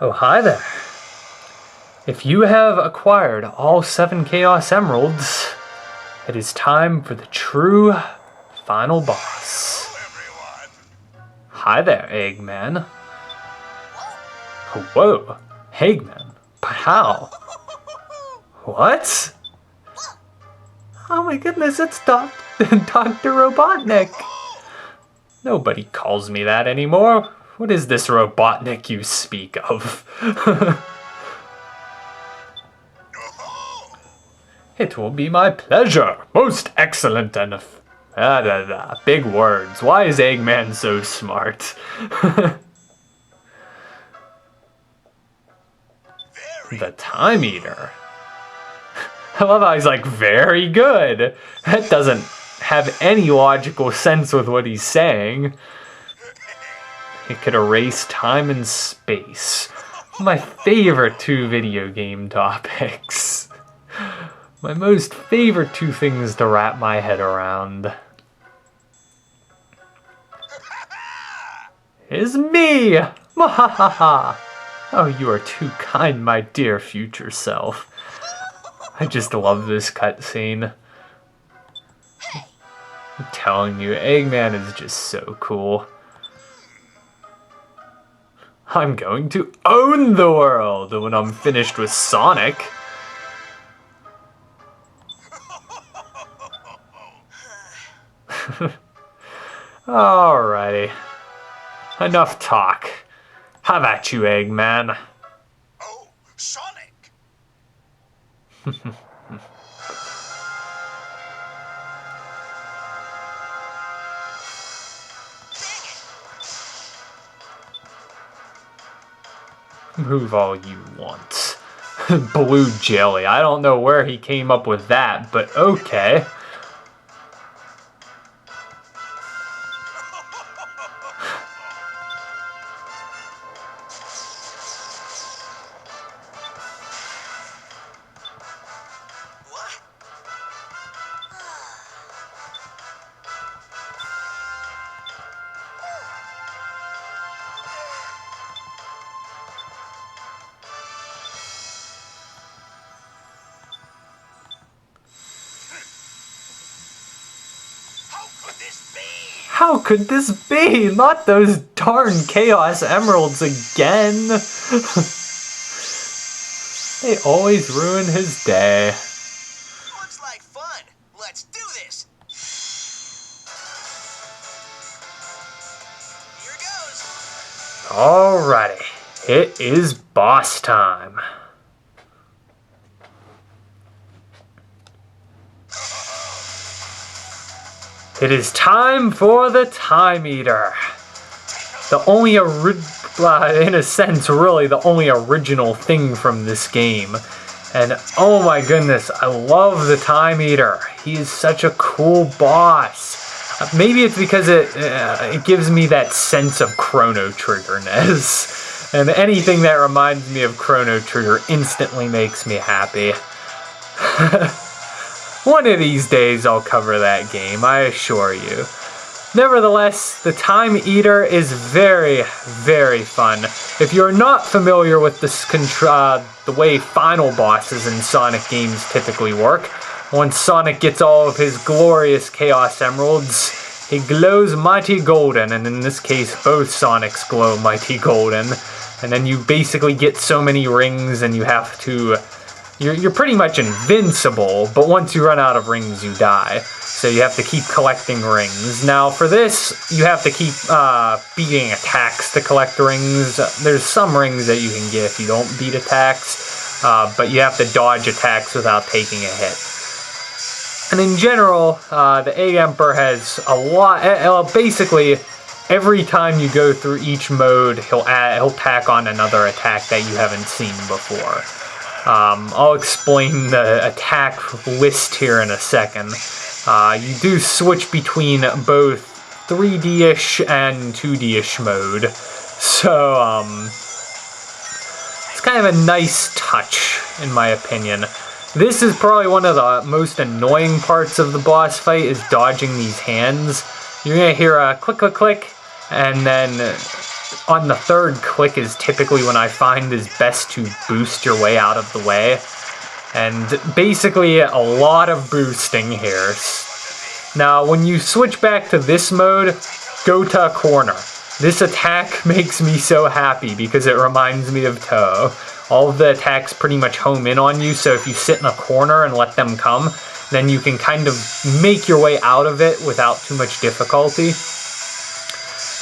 Oh, hi there. If you have acquired all 7 Chaos Emeralds, it is time for the true final boss. Hi there, Eggman. Whoa, Eggman? But how? What? Oh my goodness, it's Dr. Robotnik. Nobody calls me that anymore. What is this Robotnik you speak of? It will be my pleasure. Most excellent and... big words. Why is Eggman so smart? The Time Eater. I love how he's like, very good. That doesn't have any logical sense with what he's saying. It could erase time and space. My favorite 2 video game topics. My most favorite 2 things to wrap my head around. Is me! Mahahaha! Oh, you are too kind, my dear future self. I just love this cutscene. I'm telling you, Eggman is just so cool. I'm going to own the world when I'm finished with Sonic. Alrighty. Enough talk. How about you, Eggman? Oh, Sonic! Move all you want. Blue jelly. I don't know where he came up with that, but okay. How could this be? Not those darn Chaos Emeralds again. They always ruin his day. Looks like fun. Let's do this. Here goes. Alrighty. It is boss time. It is time for the Time Eater. The only, in a sense, really the only original thing from this game. And oh my goodness, I love the Time Eater. He is such a cool boss. Maybe it's because it gives me that sense of Chrono Trigger-ness. And anything that reminds me of Chrono Trigger instantly makes me happy. One of these days I'll cover that game, I assure you. Nevertheless, the Time Eater is very, very fun. If you're not familiar with this the way final bosses in Sonic games typically work, once Sonic gets all of his glorious Chaos Emeralds, he glows mighty golden, and in this case both Sonics glow mighty golden. And then you basically get so many rings and you have to... You're pretty much invincible, but once you run out of rings, you die. So you have to keep collecting rings. Now, for this, you have to keep beating attacks to collect rings. There's some rings that you can get if you don't beat attacks, but you have to dodge attacks without taking a hit. And in general, the Egg Emperor has a lot... basically, every time you go through each mode, he'll tack on another attack that you haven't seen before. I'll explain the attack list here in a second. You do switch between both 3D-ish and 2D-ish mode. So, it's kind of a nice touch, in my opinion. This is probably one of the most annoying parts of the boss fight, is dodging these hands. You're gonna hear a click, click, click, and then on the third click is typically when I find is best to boost your way out of the way. And basically a lot of boosting here. Now when you switch back to this mode, go to a corner. This attack makes me so happy because it reminds me of Toe. All of the attacks pretty much home in on you, so if you sit in a corner and let them come, then you can kind of make your way out of it without too much difficulty.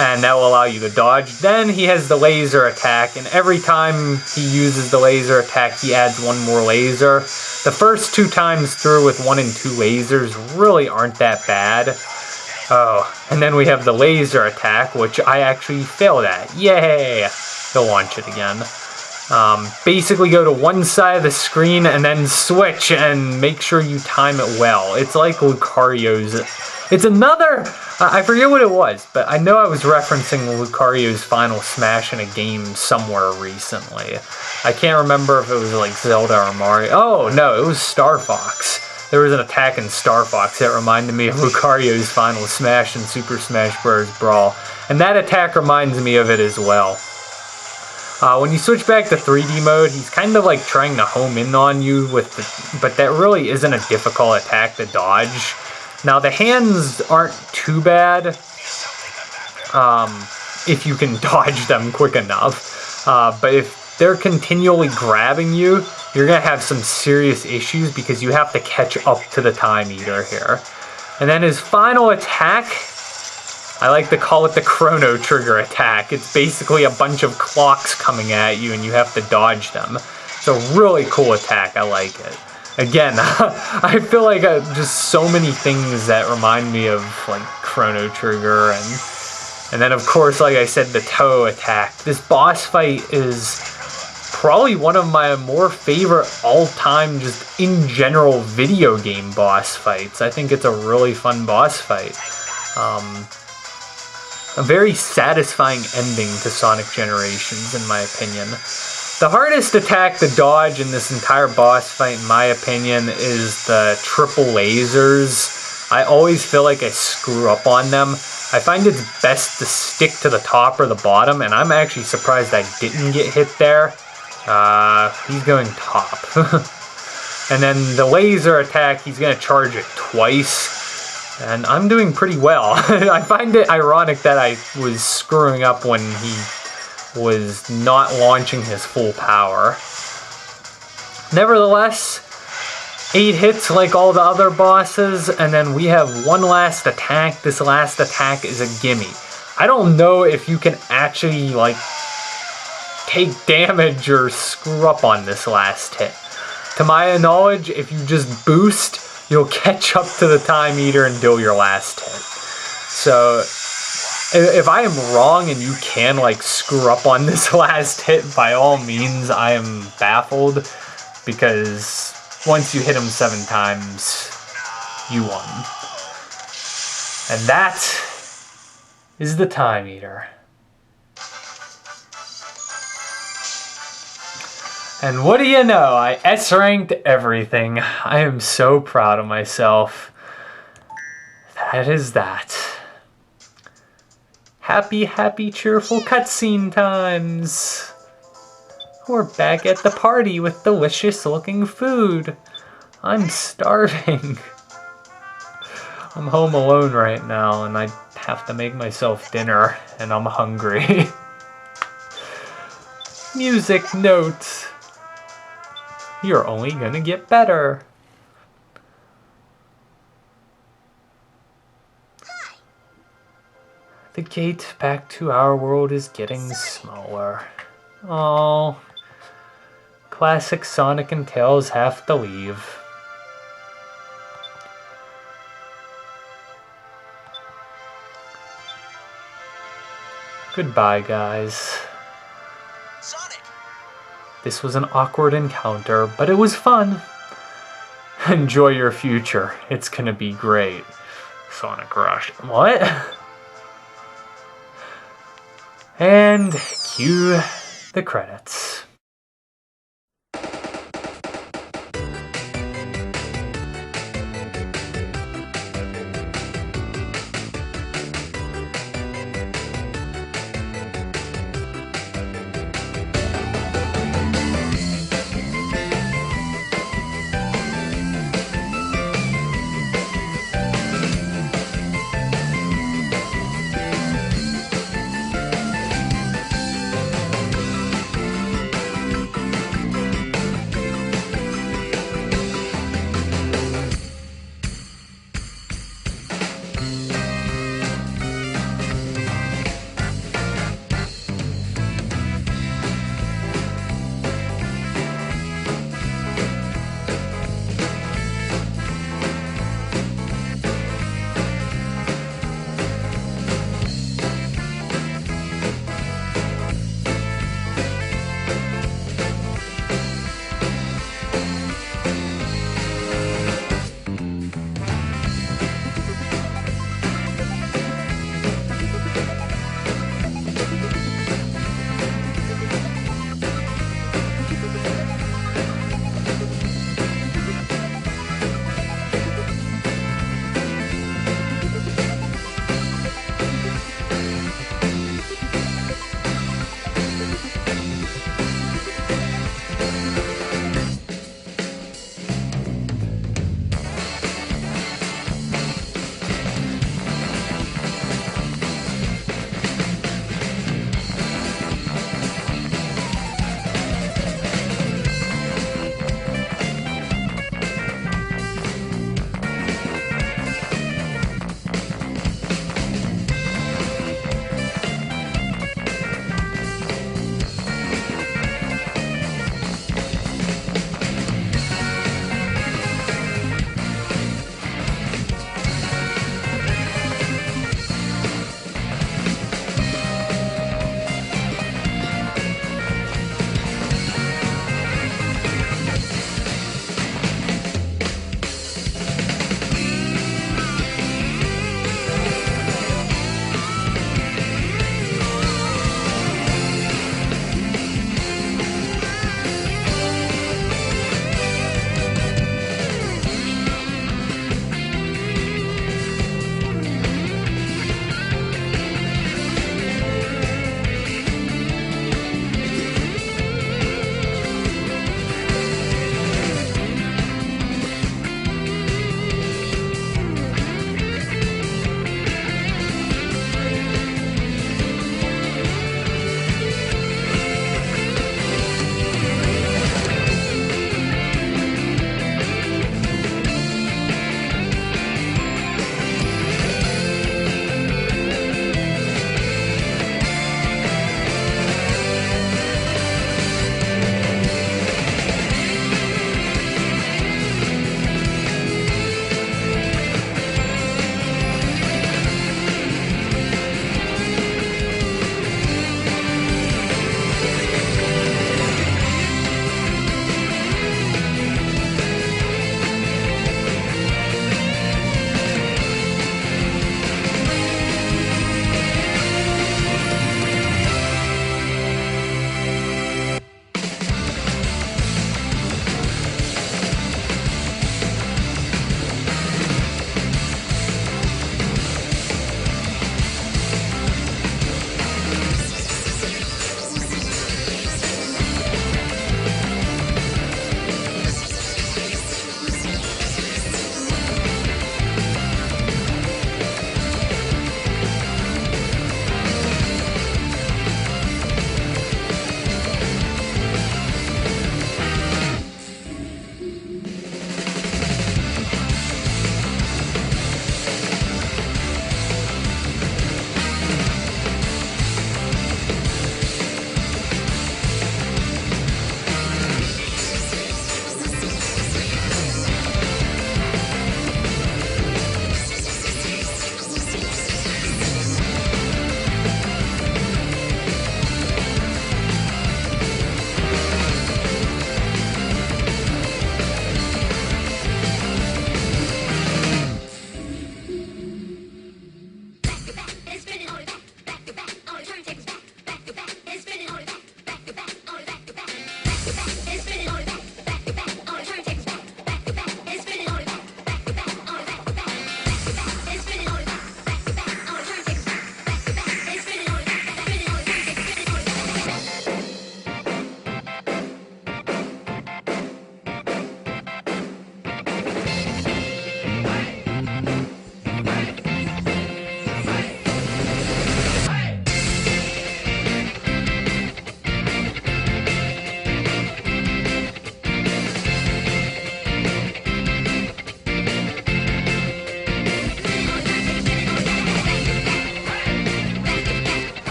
And that will allow you to dodge. Then he has the laser attack, and every time he uses the laser attack, he adds one more laser. The first 2 times through with 1 and 2 lasers really aren't that bad. Oh, and then we have the laser attack, which I actually failed at. Yay! He'll launch it again. Basically go to one side of the screen and then switch and make sure you time it well. It's like Lucario's. It's another, I forget what it was, but I know I was referencing Lucario's Final Smash in a game somewhere recently. I can't remember if it was like Zelda or Mario. Oh, no, it was Star Fox. There was an attack in Star Fox that reminded me of Lucario's Final Smash in Super Smash Bros. Brawl. And that attack reminds me of it as well. When you switch back to 3D mode, he's kind of like trying to home in on you with the, but that really isn't a difficult attack to dodge. Now the hands aren't too bad if you can dodge them quick enough, but if they're continually grabbing you, you're gonna have some serious issues because you have to catch up to the Time Eater here. And then his final attack, I like to call it the Chrono Trigger attack. It's basically a bunch of clocks coming at you and you have to dodge them. It's a really cool attack, I like it. Again, I feel like just so many things that remind me of like Chrono Trigger and then of course, like I said, the Toe attack. This boss fight is probably one of my more favorite all-time, just in general, video game boss fights. I think it's a really fun boss fight. A very satisfying ending to Sonic Generations, in my opinion. The hardest attack to dodge in this entire boss fight, in my opinion, is the triple lasers. I always feel like I screw up on them. I find it's best to stick to the top or the bottom, and I'm actually surprised I didn't get hit there. He's going top. And then the laser attack, he's going to charge it twice. And I'm doing pretty well. I find it ironic that I was screwing up when he was not launching his full power. Nevertheless, 8 hits like all the other bosses, and then we have one last attack. This last attack is a gimme. I don't know if you can actually, like, take damage or screw up on this last hit. To my knowledge, if you just boost, you'll catch up to the Time Eater and do your last hit. So, if I am wrong and you can, like, screw up on this last hit, by all means, I am baffled, because once you hit him 7 times, you won. And that is the Time Eater. And what do you know? I S-ranked everything. I am so proud of myself. That is that. Happy, happy, cheerful cutscene times. We're back at the party with delicious looking food. I'm starving. I'm home alone right now and I have to make myself dinner and I'm hungry. Music notes. You're only gonna get better. The gate back to our world is getting smaller. Oh, classic Sonic and Tails have to leave. Goodbye, guys. Sonic! This was an awkward encounter, but it was fun. Enjoy your future. It's gonna be great. Sonic Rush. What? And cue the credits.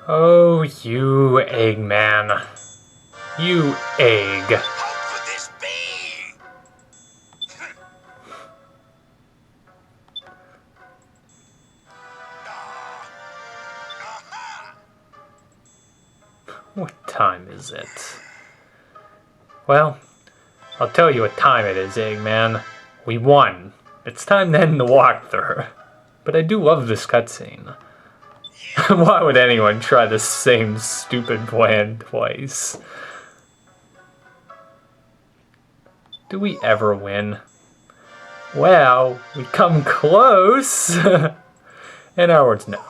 Oh, you Eggman. You egg. How could this be? Aha! What time is it? Well, I'll tell you what time it is, Eggman. We won. It's time to end the walkthrough. But I do love this cutscene. Why would anyone try the same stupid plan twice? Do we ever win? Well, we come close. In our words, no.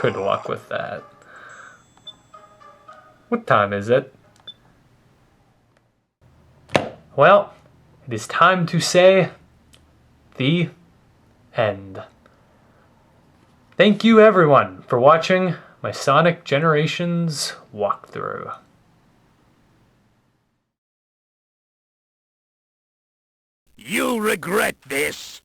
Good luck with that. What time is it? Well, it is time to say the end. Thank you everyone for watching my Sonic Generations walkthrough. You'll regret this.